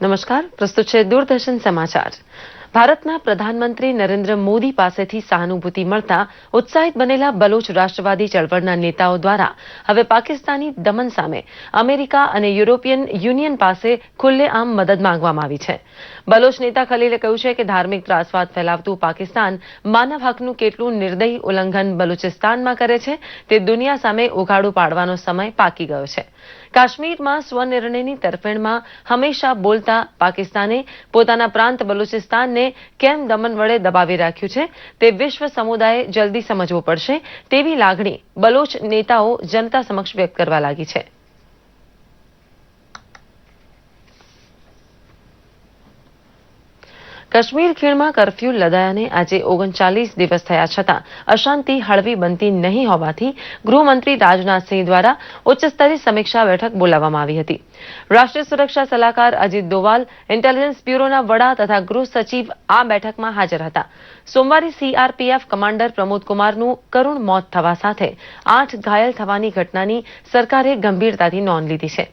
નમસ્કાર, પ્રસ્તુત છે દૂરદર્શન સમાચાર। ભારતના પ્રધાનમંત્રી નરેન્દ્ર મોદી પાસેથી સહાનુભૂતિ મળતા ઉત્સાહિત બનેલા બલોચ રાષ્ટ્રવાદી ચળવળના નેતાઓ દ્વારા હવે પાકિસ્તાની દમન સામે અમેરિકા અને યુરોપિયન યુનિયન પાસે ખુલ્લેઆમ મદદ માંગવામાં આવી છે। બલોચ નેતા ખલીલે કહ્યું છે કે ધાર્મિક ત્રાસવાદ ફેલાવતું પાકિસ્તાન માનવ હકનું કેટલું નિર્દયી ઉલ્લંઘન બલુચિસ્તાનમાં કરે છે તે દુનિયા સામે ઉઘાડું પાડવાનો સમય પાકી ગયો છે। કાશ્મીરમાં સ્વનિર્ણયની તરફેણમાં હંમેશા બોલતા પાકિસ્તાને પોતાના પ્રાંત બલુચિસ્તાનને કેમ દમન વડે દબાવી રાખ્યું છે તે વિશ્વ સમુદાયે જલ્દી સમજવું પડશે તેવી લાગણી બલોચ નેતાઓ જનતા સમક્ષ વ્યક્ત કરવા લાગી છે। કાશ્મીર ખીણમાં કર્ફ્યુ લદાયાને આજે 39 દિવસ થયા છતાં અશાંતિ હળવી બનતી નહીં હોવાથી ગૃહમંત્રી રાજનાથસિંહ દ્વારા ઉચ્ચસ્તરીય સમીક્ષા બેઠક બોલાવવામાં આવી હતી। રાષ્ટ્રીય સુરક્ષા સલાહકાર અજીત દોવાલ, ઇન્ટેલિજન્સ બ્યુરોના વડા તથા ગૃહ સચિવ આ બેઠકમાં હાજર હતા। સોમવારે સીઆરપીએફ કમાન્ડર પ્રમોદ કુમારનું કરુણ મોત થવા સાથે 8 ઘાયલ થવાની ઘટનાની સરકારે ગંભીરતાથી નોંધ લીધી છે।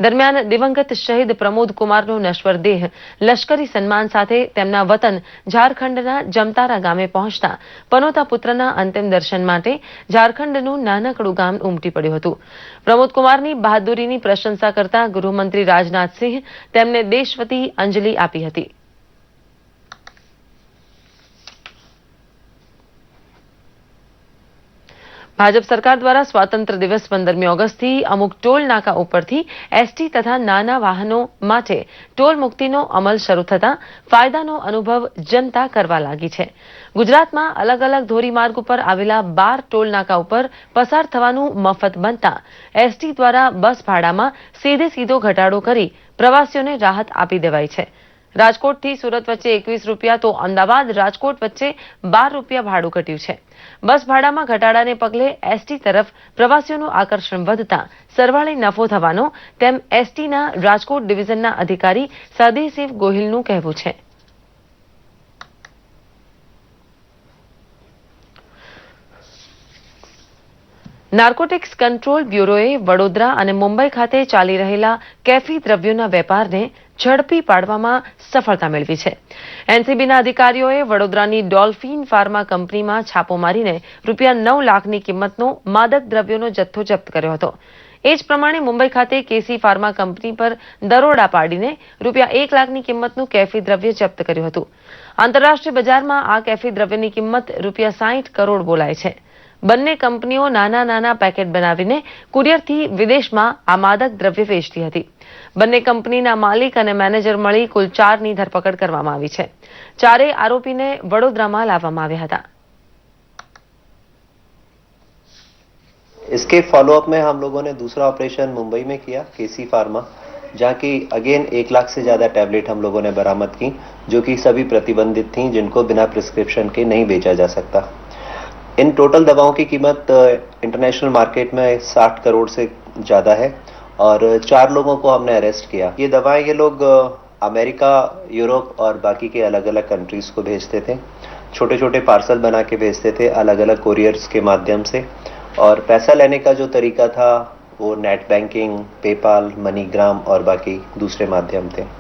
દરમિયાન દિવંગત શહીદ પ્રમોદ કુમારનો નશ્વર દેહ લશ્કરી સન્માન સાથે તેમના વતન ઝારખંડના જમતારા ગામે પહોંચતા પનોતા પુત્રના અંતિમ દર્શન માટે ઝારખંડનું નાનકડું ગામ ઉમટી પડ્યું હતું। પ્રમોદ કુમારની બહાદુરીની પ્રશંસા કરતા ગૃહમંત્રી રાજનાથસિંહ તેમને દેશ વતી અંજલિ આપી હતી। ભાજપ સરકાર દ્વારા સ્વાતંત્ર્ય દિવસ 15મી ઓગસ્ટથી અમુક ટોલ નાકા ઉપરથી એસટી તથા નાના વાહનો માટે ટોલ મુક્તિનો અમલ શરૂ થતા ફાયદાનો અનુભવ જનતા કરવા લાગી છે। ગુજરાતમાં અલગ અલગ ધોરીમાર્ગ ઉપર આવેલા 12 ટોલ નાકા ઉપર પસાર થવાનું મફત બનતા એસટી દ્વારા બસ ભાડામાં સીધો ઘટાડો કરી પ્રવાસીઓને રાહત આપી દેવાઈ છે। રાજકોટથી સુરત વચ્ચે 21 રૂપિયા તો અમદાવાદ રાજકોટ વચ્ચે 12 રૂપિયા ભાડું ઘટ્યું છે। બસ ભાડામાં ઘટાડાને પગલે એસટી તરફ પ્રવાસીઓનું આકર્ષણ વધતા સરવાળે નફો થવાનો તેમ એસટીના રાજકોટ ડિવિઝનના અધિકારી સદેશિવ ગોહિલનું કહેવું છે। નાર્કોટિક્સ કંટ્રોલ બ્યુરોએ વડોદરા અને મુંબઈ ખાતે ચાલી રહેલા કેફી દ્રવ્યોના વેપારને ઝડપી પાડવામાં સફળતા મેળવી છે। એનસીબીના અધિકારીઓએ વડોદરાની ડોલ્ફિન ફાર્મા કંપનીમાં છાપો મારીને રૂપિયા 9 લાખની કિંમતનો માદક દ્રવ્યોનો જથ્થો જપ્ત કર્યો હતો। એ જ પ્રમાણે મુંબઈ ખાતે કેસી ફાર્મા કંપની પર દરોડા પાડીને રૂપિયા 1 લાખની કિંમતનું કેફી દ્રવ્ય જપ્ત કર્યું હતું। આંતરરાષ્ટ્રીય બજારમાં આ કેફી દ્રવ્યની કિંમત રૂપિયા 60 કરોડ બોલાય છે। બંને કંપનીઓ નાના પેકેટ બનાવીને કુરિયરથી વિદેશમાં આ માદક દ્રવ્ય વેચતી હતી। બંને કંપનીના માલિક અને મેનેજર મળી કુલ 4ની ધરપકડ કરવામાં આવી છે। ચારેય આરોપીને વડોદરામાં લાવવામાં આવ્યા હતા। इसके फॉलोअप में हम लोगों ने दूसरा ऑपरेशन मुंबई में किया, केसी फार्मा, जहाँ की अगेन 1 लाख से ज्यादा टैबलेट हम लोगों ने बरामद की, जो कि सभी प्रतिबंधित थी, जिनको बिना प्रिस्क्रिप्शन के नहीं बेचा जा सकता। इन टोटल दवाओं की कीमत इंटरनेशनल मार्केट में 60 करोड़ से ज्यादा है और 4 लोगों को हमने अरेस्ट किया। ये दवाएं ये लोग अमेरिका, यूरोप और बाकी के अलग अलग कंट्रीज को भेजते थे। छोटे छोटे पार्सल बना के भेजते थे अलग अलग कोरियर्स के माध्यम से, और पैसा लेने का जो तरीका था वो नेट बैंकिंग, पेपाल, मनीग्राम और बाकी दूसरे माध्यम थे।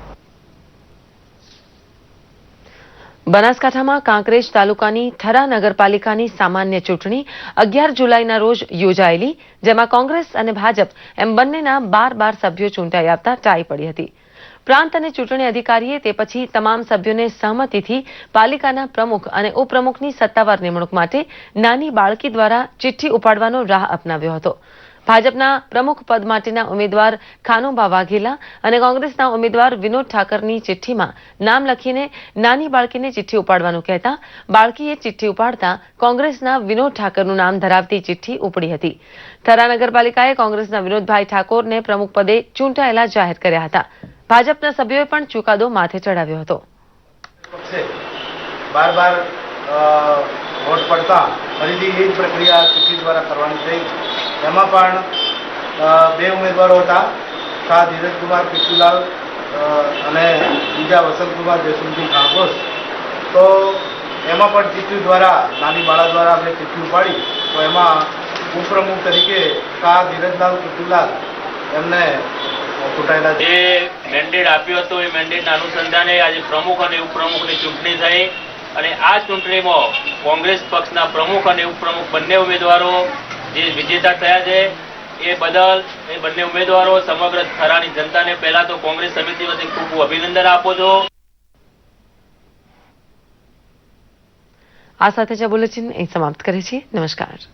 બનાસકાંઠામાં કાંકરેજ તાલુકાની થરા નગરપાલિકાની સામાન્ય ચૂંટણી 11 જુલાઈના રોજ યોજાયેલી, જેમાં કોંગ્રેસ અને ભાજપ એમ બંનેના 12 સભ્યો ચૂંટાઈ આવતા ટાઈ પડી હતી। પ્રાંત અને ચૂંટણી અધિકારીએ તે પછી તમામ સભ્યોને સહમતિથી પાલિકાના પ્રમુખ અને ઉપપ્રમુખની સત્તાવાર નિમણૂક માટે નાની બાળકી દ્વારા ચિઠ્ઠી ઉપાડવાનો રાહ અપનાવ્યો હતો। ભાજપના પ્રમુખ પદ માટેના ઉમેદવાર ખાનુભા વાઘેલા અને કોંગ્રેસના ઉમેદવાર વિનોદ ઠાકરની ચિઠ્ઠીમાં નામ લખીને નાની બાળકીને ચિઠ્ઠી ઉપાડવાનું કહેતા બાળકીએ ચિઠ્ઠી ઉપાડતા કોંગ્રેસના વિનોદ ઠાકરનું નામ ધરાવતી ચિઠ્ઠી ઉપડી હતી। થરા નગરપાલિકાએ કોંગ્રેસના વિનોદભાઈ ઠાકોરને પ્રમુખ પદે ચૂંટાયેલા જાહેર કર્યા હતા। ભાજપના સભ્યોએ પણ ચુકાદો માથે ચડાવ્યો હતો। વોટ પડતા ફરીથી એ જ પ્રક્રિયા ચૂંટણી દ્વારા કરવાની થઈ। એમાં પણ 2 ઉમેદવારો હતા, શાહ ધીરજકુમાર પીટુલાલ અને બીજા વસંતકુમાર જયસુમજી કાંગોસ। તો એમાં પણ ચિઠ્ઠી દ્વારા નાની બાળા દ્વારા અમે ચિઠ્ઠી ઉપાડી, તો એમાં ઉપપ્રમુખ તરીકે શાહ ધીરજલાલ પીટુલાલ એમને ચૂંટાયેલા છે. જે મેન્ડેટ આપ્યો હતો એ મેન્ડેટના અનુસંધાને આજે પ્રમુખ અને ઉપપ્રમુખની ચૂંટણી થઈ અને આ ચૂંટણીમાં કોંગ્રેસ પક્ષના પ્રમુખ અને ઉપપ્રમુખ બંને ઉમેદવારો જે વિજેતા થયા છે એ બદલ એ બંને ઉમેદવારો સમગ્ર થરાની જનતાને પહેલા તો કોંગ્રેસ સમિતિ વતી ખૂબ ખૂબ અભિનંદન આપો છો. આ સાથે જ આ બુલેટિન અહીં સમાપ્ત કરે છે. નમસ્કાર.